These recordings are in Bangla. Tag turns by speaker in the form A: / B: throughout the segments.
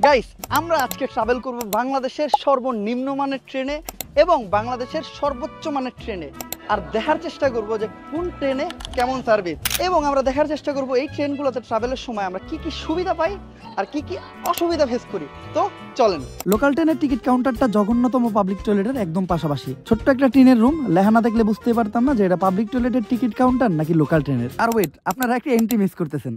A: গাইস, আমরা আজকে ট্রাভেল করব বাংলাদেশের সর্বনিম্ন মানের ট্রেনে এবং বাংলাদেশের সর্বোচ্চ মানের ট্রেনে। আর দেখার চেষ্টা করব যে কোন ট্রেনে কেমন সার্ভিস, এবং আমরা দেখার চেষ্টা করব এই ট্রেনগুলোতে ট্রাভেলের সময় আমরা কি কি সুবিধা পাই আর কি কি অসুবিধা ফেস করি। তো চলেন। লোকাল ট্রেনের টিকিট কাউন্টারটা জঘন্যতম পাবলিক টয়লেটের একদম পাশাপাশি। ছোট্ট একটা ট্রেনের রুম, লেহানা দেখলে বুঝতে পারতাম না যে এটা পাবলিক টয়লেটের টিকিট কাউন্টার নাকি লোকাল ট্রেনের। আর ওয়েট, আপনারা একটা এন্ট্রি মিস করতেছেন।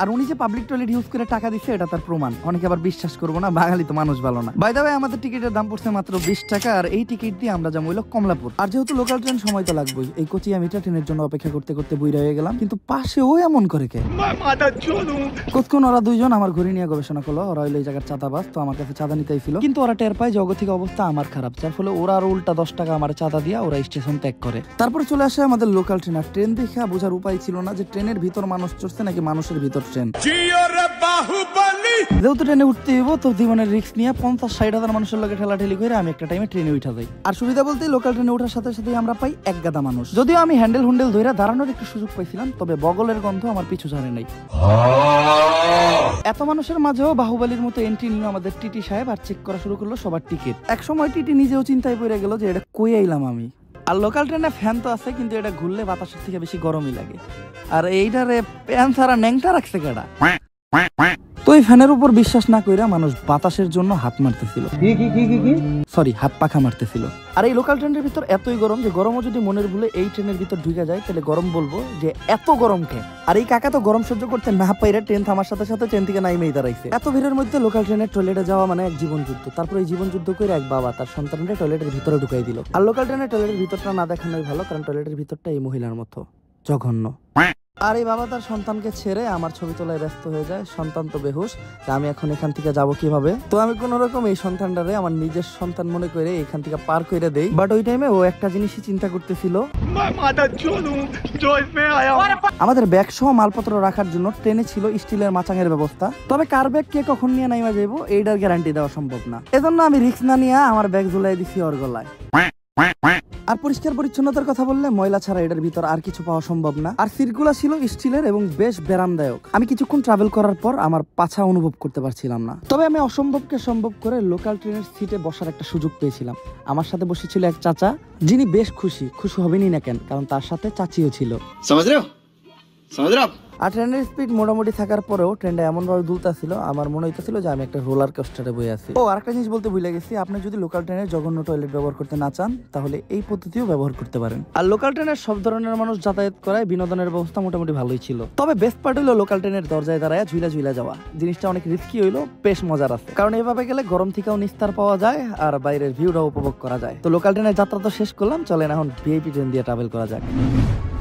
A: আর উনি যে পাবলিক টয়লেট ইউজ করে টাকা দিচ্ছে এটা তার প্রমাণ। অনেকে আবার বিশ্বাস করবো না, বাঙালি তো মানুষ ভালো না। বাই দ্য ওয়ে, আমাদের টিকিটের দাম পড়ছে মাত্র 20 টাকা, আর এই টিকিট দিয়ে আমরা যাবো হইলো কমলাপুর। আর যেহেতু লোকাল ট্রেন, সময় তো লাগবেই। এই কোচি আমিটা ট্রেনের জন্য অপেক্ষা করতে করতে বুইরা হয়ে গেলাম, কিন্তু পাশে ও এমন করে কে কোন ওরা দুইজন আমার ঘুরে নিয়ে গবেষণা করলো। ওরা হইলো এই জায়গার চাঁদাবাজ, তো আমার কাছে চাঁদা নিতেই ছিল। কিন্তু ওরা টের পায় জগতিক অবস্থা আমার খারাপ, যার ফলে ওরা আরো উল্টা 10 টাকা আমার চাঁদা দিয়া ওরা স্টেশন ত্যাগ করে। তারপরে চলে আসে আমাদের লোকাল ট্রেন। আর ট্রেন দেখে বোঝার উপায় ছিল না যে ট্রেনের ভিতর মানুষ চড়ছে নাকি মানুষের ভিতর ট্রেন। যেহেতু ট্রেনে উঠতে হইব, তো জীবনের রিস্ক নিয়ে 50-60 হাজার মানুষের লগে ঠেলাঠেলি করে আমি একটা টাইমে ট্রেনে উঠা যাই। আর সুবিধা বলতে লোকাল ট্রেনে ওঠার সাথে সাথে আমরা পাই এক গাদা মানুষ। যদিও আমি হ্যান্ডেল হুন্ডেল ধরে দাঁড়ানোর একটু সুযোগ পাইছিলাম, তবে বগলের গন্ধ আমার পিছু ছাড়ে নাই। এত মানুষের মাঝেও বাহুবলীর মতো এন্ট্রি নিল আমাদের টিটি সাহেব, আর চেক করা শুরু করলো সবার টিকিট। এক সময় টিটি নিজেও চিন্তায় পড়ে গেল যে এটা কই আইলাম আমি। আর লোকাল ট্রেনে ফ্যান তো আছে, কিন্তু এটা ঘুরলে বাতাসের থেকে বেশি গরমই লাগে। আর এইটারে ফ্যান ছাড়া ন্যাংটা রাখছে কেডা? তো এই ফ্যানের উপর বিশ্বাস না কইরা মানুষ বাতাসের জন্য হাত মারতেছিল, সরি হাত পাখা মারতেছিল। আর এই লোকাল ট্রেনের ভিতর এতই গরম যে গরমও যদি মনের ভুলে এই ট্রেনের ভিতর ঢুকে যায়, তাহলে গরম বলবো যে এত গরম কে। আর এই কাকা তো গরম সহ্য করতে না পাইরা ট্রেন থামার সাথে সাথে ট্রেন থেকে নাইমেই দাঁড়াইছে। এত ভিড়ের মধ্যে লোকাল ট্রেনের টয়লেটে যাওয়া মানে এক জীবন যুদ্ধ। তারপর এই জীবন যুদ্ধ করে এক বাবা তার সন্তানকে টয়লেটের ভিতরে ঢুকাই দিল। আর লোকাল ট্রেনের টয়লেটের ভিতরটা না দেখানোই ভালো, কারণ টয়লেটের ভিতরটা এই মহিলার মতো জঘন্য। আর এই বাবা তার সন্তানকে ছেড়ে আমার ছবি তোলায় ব্যস্ত হয়ে যায়। সন্তান তো বেহুশ, আমি এখন এখান থেকে যাব কিভাবে? তো আমি কোন রকম এই সন্তানটারে আমার নিজের সন্তান মনে করে এখান থেকে পার করে দেই। বাট ওই টাইমে ও একটা জিনিসই চিন্তা করতেছিল, আমাদের ব্যাগ সহ মালপত্র রাখার জন্য ট্রেনে ছিল স্টিলের মাচাঙের ব্যবস্থা, তবে কার ব্যাগ কে কখন নিয়ে নাইমা যাইবো এইটার গ্যারান্টি দেওয়া সম্ভব না। এজন্য আমি রিস্ক না নিয়ে আমার ব্যাগ ঝুলাই দিছি ওর গলায়। আর পরিষ্কার পরিচ্ছন্নতার কথা বললে ময়লা ছাড়া এটার ভিতর আর কিছু পাওয়া সম্ভব না। আর সিটগুলা ছিল স্টিলের এবং বেশ ব্যারামদায়ক। আমি কিছুক্ষণ ট্রাভেল করার পর আমার পাছা অনুভব করতে পারছিলাম না, তবে আমি অসম্ভবকে সম্ভব করে লোকাল ট্রেনের সিটে বসার একটা সুযোগ পেয়েছিলাম। আমার সাথে বসেছিল এক চাচা, যিনি বেশ খুশি হবেনই না কেন, কারণ তার সাথে চাচিও ছিল। আর ট্রেনের স্পিড মোটামুটি থাকার পরেও ট্রেনটা এমন ভাবে দুলতাছিল, আমার মনে হইতেছিল যে আমি একটা রোলার কোস্টারে বসে আছি। ও আরেকটা জিনিস বলতে ভুলে গেছি, আপনি যদি লোকাল ট্রেনের জঘন্য টয়লেট ব্যবহার করতে না চান, তাহলে এই পদ্ধতিও ব্যবহার করতে পারেন। আর লোকাল ট্রেনের সব ধরনের মানুষ যাতায়াত করায় বিনোদনের ব্যবস্থা মোটামুটি ভালোই ছিল। তবে বেস্ট পার্ট হইলো লোকাল ট্রেনের দরজায় দাঁড়ায় ঝুলা যাওয়া। জিনিসটা অনেক রিস্কি হইলো, বেশ মজার আছে, কারণ এভাবে গেলে গরম থেকেও নিস্তার পাওয়া যায় আর বাইরের ভিউটাও উপভোগ করা যায়। তো লোকাল ট্রেনের যাত্রা তো শেষ করলাম, চলেন এখন ভিআইপি ট্রেন দিয়ে ট্রাভেল করা যাক।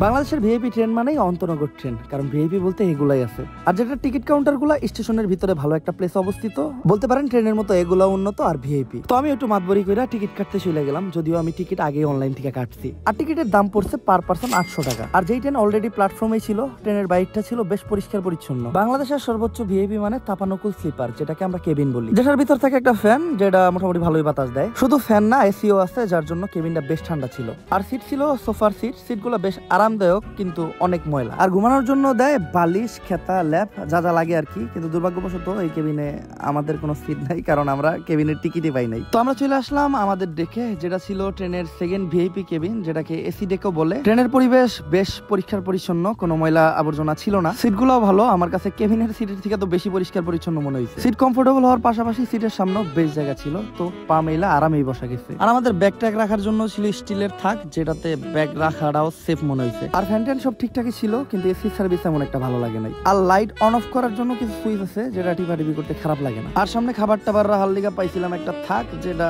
A: বাংলাদেশের ভিআইপি ট্রেন মানেই অন্তনগর ট্রেন, কারণ ভিআইপি বলতে এগুলাই আছে। আর যেটা টিকিট কাউন্টার গুলা স্টেশনের ভিতরে ভালো একটা প্লেস অবস্থিত, বলতে পারেন ট্রেনের মতো এগুলা উন্নত আর ভিআইপি। তো আমি একটু মাতবরি করে টিকিট কাটতে চলে গেলাম, যদিও আমি টিকিট আগে অনলাইন থেকে কাটছি। আর টিকিটের দাম পড়ছে পার পার্সন 800 টাকা। আর যেই ট্রেন অলরেডি প্ল্যাটফর্মে ছিল, ট্রেনের বাইকটা ছিল বেশ পরিষ্কার পরিচ্ছন্ন। বাংলাদেশের সর্বোচ্চ ভিআইপি মানে তাপানুকুল স্লিপার, যেটাকে আমরা কেবিন বলি, যেটার ভিতর থাকে একটা ফ্যান, যেটা মোটামুটি ভালোই বাতাস দেয়। শুধু ফ্যান না, এসিও আছে, যার জন্য কেবিনটা বেশ ঠান্ডা ছিল। আর সিট ছিল সোফার সিট, সিটগুলো বেশ আরামদায়ক কিন্তু অনেক ময়লা। আর ঘুমানোর জন্য দেয় বালিশ, খেতা, ল্যাপ, যা যা লাগে আর কি। কিন্তু দুর্ভাগ্যবশত এই কেবিনে আমাদের কোনো সিট নাই, কারণ আমরা কেবিনের টিকিটই পাই নাই। তো আমরা চলে আসলাম আমাদের ডেকে, যেটা ছিল ট্রেনের সেকেন্ড ভিআইপি কেবিন, যেটাকে এসি ডেকও বলে। ট্রেনের পরিবেশ বেশ পরিষ্কার পরিচ্ছন্ন, কোনো ময়লা আবর্জনা ছিল না। সিটগুলোও ভালো, আমার কাছে কেবিনের সিটের থেকে তো বেশি পরিষ্কার পরিচ্ছন্ন মনে হয়েছে। সিট কমফোর্টেবল হওয়ার পাশাপাশি সিটের সামনেও বেশ জায়গা ছিল, তো পা মেলা আরামেই বসা গেছে। আর আমাদের ব্যাগ ট্যাগ রাখার জন্য ছিল স্টিলের থাক, যেটাতে ব্যাগ রাখাটাও সেফ মনে হয়েছে। আর ফ্যান ট্যান সব ঠিকঠাকই ছিল, কিন্তু এসি সার্ভিস এমন একটা ভালো লাগে নাই। আর লাইট অন অফ করার জন্য কিছু সুইচ আছে, যেটা টিপি করতে খারাপ লাগে না। আর সামনে খাবার টাবার রাখার লিগা পাইছিলাম একটা থাক, যেটা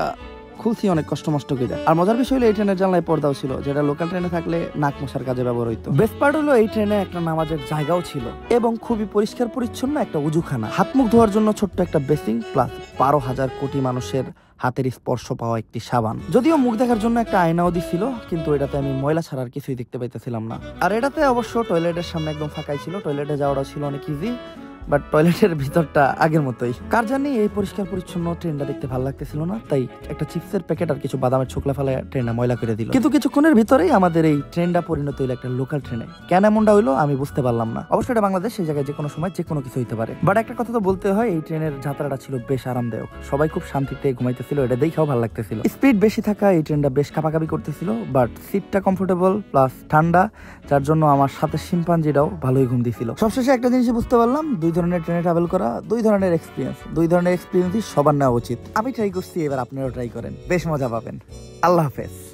A: খুলছি অনেক কষ্ট মষ্ট করে। আর মজার বিষয় হলো এই ট্রেনের জানলায় পর্দাও ছিল, যেটা লোকাল ট্রেনে থাকলে নাক মশার কাজে ব্যবহার হইতো। বেস্ট পার্ট হলো এই ট্রেনে একটা নামাজের জায়গাও ছিল এবং খুবই পরিষ্কার পরিচ্ছন্ন একটা উজুখানা, হাত মুখ ধোয়ার জন্য ছোট্ট একটা বেসিং, প্লাস 12,000 কোটি মানুষের হাতের স্পর্শ পাওয়া একটি সাবান। যদিও মুখ দেখার জন্য একটা আয়নাও দিছিল, কিন্তু এটাতে আমি ময়লা ছাড়ার কিছুই দেখতে পাইতেছিলাম না। আর এটাতে অবশ্য টয়লেটের সামনে একদম ফাঁকাই ছিল, টয়লেটে যাওয়াটা ছিল অনেক ইজি। বাট টয়লেটের ভিতরটা আগের মতোই। কার জানি এই পরিষ্কার পরিচ্ছন্ন ট্রেনটা দেখতে ভালো লাগতেছিল না, তাই একটা চিপসের প্যাকেট আর কিছু বাদামের ছোকলা ফেলে ট্রেনটা ময়লা করে দিল। কিন্তু কিছুক্ষণের ভিতরেই আমাদের এই ট্রেনটা পরিণত হইলো একটা লোকাল ট্রেনে। কেন এমনটা হইলো আমি বুঝতে পারলাম না। অবশ্যই এটা বাংলাদেশ, সেই জায়গায় যে কোনো সময় যে কোনো কিছু হইতে পারে। বাট একটা কথা তো বলতে হয়, এই ট্রেনের যাত্রাটা ছিল বেশ আরামদায়ক। সবাই খুব শান্তিতে ঘুমাইতেছিল, এটা দেখেও ভালো লাগতেছিল। স্পিড বেশি থাকা এই ট্রেনটা বেশ কাঁপাকাঁপি করতেছিল, বাট সিটটা কমফোর্টেবল প্লাস ঠান্ডা, যার জন্য আমার সাথে শিম্পাঞ্জিটাও ভালোই ঘুম দিছিল। সবশেষে একটা জিনিস বুঝতে পারলাম, দুই ধরনের ট্রেনে ট্রাভেল করা দুই ধরনের এক্সপিরিয়েন্সই সবার নেওয়া উচিত। আমি ট্রাই করছি, এবার আপনারাও ট্রাই করেন, বেশ মজা পাবেন। আল্লাহ হাফেজ।